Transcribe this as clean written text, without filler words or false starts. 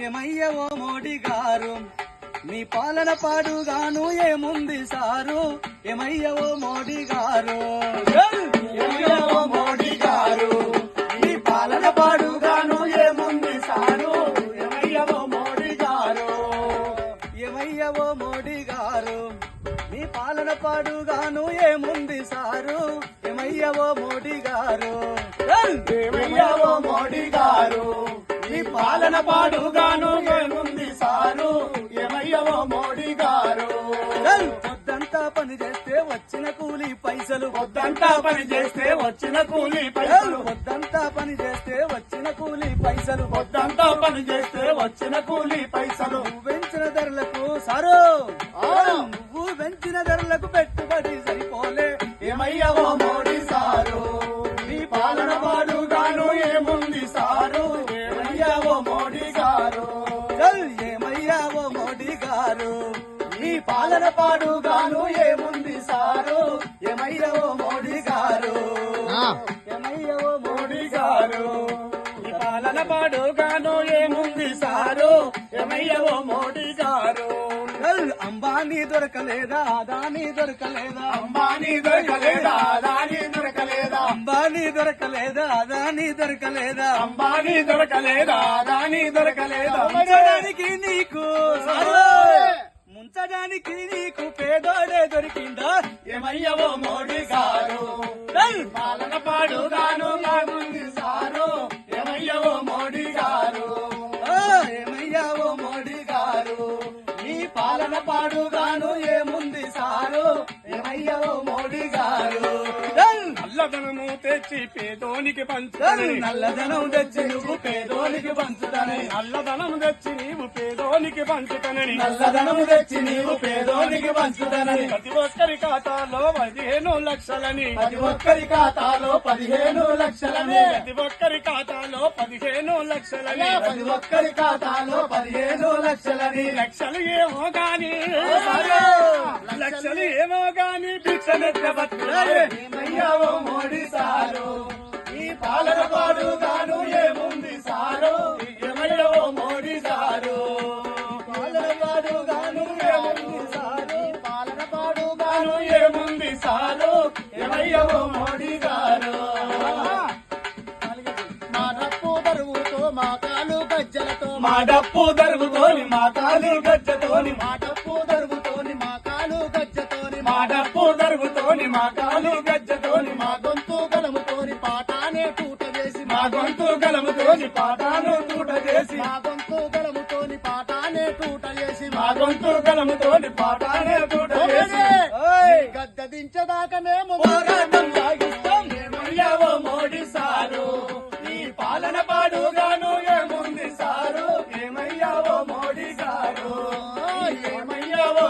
ఏమయ్యవో మోడీ గారు మీ పాలన పాడుగాను ఏముంది సారు ఏమయ్యవో మోడీ గారు ఏమయ్యవో మోడీ గారు మీ పాలన పాడుగాను ఏముంది సారు ఏమయ్యవో మోడీ గారు ఏమయ్యవో మోడీ గారు మీ పాలన పాడుగాను ఏముంది సారు ఏమయ్యవో మోడీ గారు ఏమయ్యవో మోడీ గారు మీ పాలన పాడుగాను ఏముంది సారు ఏమయ్యవో మోడీ గారు పొద్దంతా పని చేస్తే వచ్చిన కూలీ పైసలు పొద్దంతా పని చేస్తే వచ్చిన కూలీ పైసలు పొద్దంతా పని చేస్తే వచ్చిన కూలీ పైసలు పొద్దంతా పని చేస్తే వచ్చిన కూలీ పైసలు పెంచిన ధరలకు సారు నువ్వు పెంచిన ధరలకు పెట్టుబడి సరిపోలే ఏమయ్యవో మోడీ సారు మీ పాలన పాడుగాను ఏముంది సారు ఏమయ్యవో మోడీ గారు ఏమయ్యావో మోడీ గారు మీ పాలన పాడుగాను ఏముంది సారు ఏమయ్యవో మోడీ గారు ఏమయ్యవో మోడీ గారు మీ పాలన పాడుగాను ఏముంది సారు ఏమయ్యవో మోడీ గారు అంబానీ దొరకలేదా అదానీ దొరకలేదా అంబానీ దొరకలేదా అదానీ దొరకలేదా అంబానీ దొరకలేదా అదానీ దొరకలేదా అంబానీ దొరకలేదా అదానీ దొరకలేదా ముంచడానికి నీకు ముంచడానికి నీకు పేదోడే దొరికిందా ఏమయ్యవో మోడీ గారు పాలన పాడుగాను బాగుంది సారు ఏమయ్యవో మోడీ గారు ఏమయ్యావో మోడీ గారు మీ పాలన పాడుగాను ఏముంది సారు ఏమయ్యవో మోడీ గారు నల్లధనము తెచ్చి పేదోనికి పంచుతాని నల్లధనం తెచ్చి నువ్వు పేదోనికి పంచుతాని నల్లధనం తెచ్చి నీవు పేదోనికి పంచుతానని నల్లధనం తెచ్చి నీవు పేదోనికి పంచుతానని ప్రతి ఒక్కరి ఖాతాలో 15 లక్షలని ప్రతి ఒక్కరి ఖాతాలో 15 లక్షలని ప్రతి ఒక్కరి ఖాతాలో 15 లక్షలని ప్రతి ఒక్కరి ఖాతాలో 15 లక్షలని లక్షలు ఏమో గాని లక్షలు ఏమో గాని భిక్షమెత్త బతుకులారే ఏమయ్యావో మోడీ సారు ఈ పాలన పాడుగాను ఏముంది సారు ఏమయ్యావో మోడీ సారు పాలన పాడుగాను ఏముంది సారు పాలన పాడుగాను ఏముంది సారు ఏమయ్యావో మోడీ గారు మా డప్పు దరువుతో మా కాలు గజ్జలతో మా డప్పు దరువుతోని మా కాలు గజ్జతోని మా డప్పు దరువుతోని మా కాలు గజ్జతోని మా డప్పు దరువుతోని మా కాలు గజ్జతోని మా గొంతు గలముతోని పాటానే తూట చేసి మా గొంతు గలముతోని పాటాను తూట చేసి మా గొంతు గలముతోని పాటానే తూట చేసి మా గొంతు గలముతోని పాటానే తూట చేసి గద్దె దించదాకా మేము పోరాటం సాగిస్తాం ఏమయ్యావో మోడీ సారు ఈ పాలన పాడుగాను ఏముంది సారు ఏమయ్యావో మోడీ గారు ఏమయ్యావో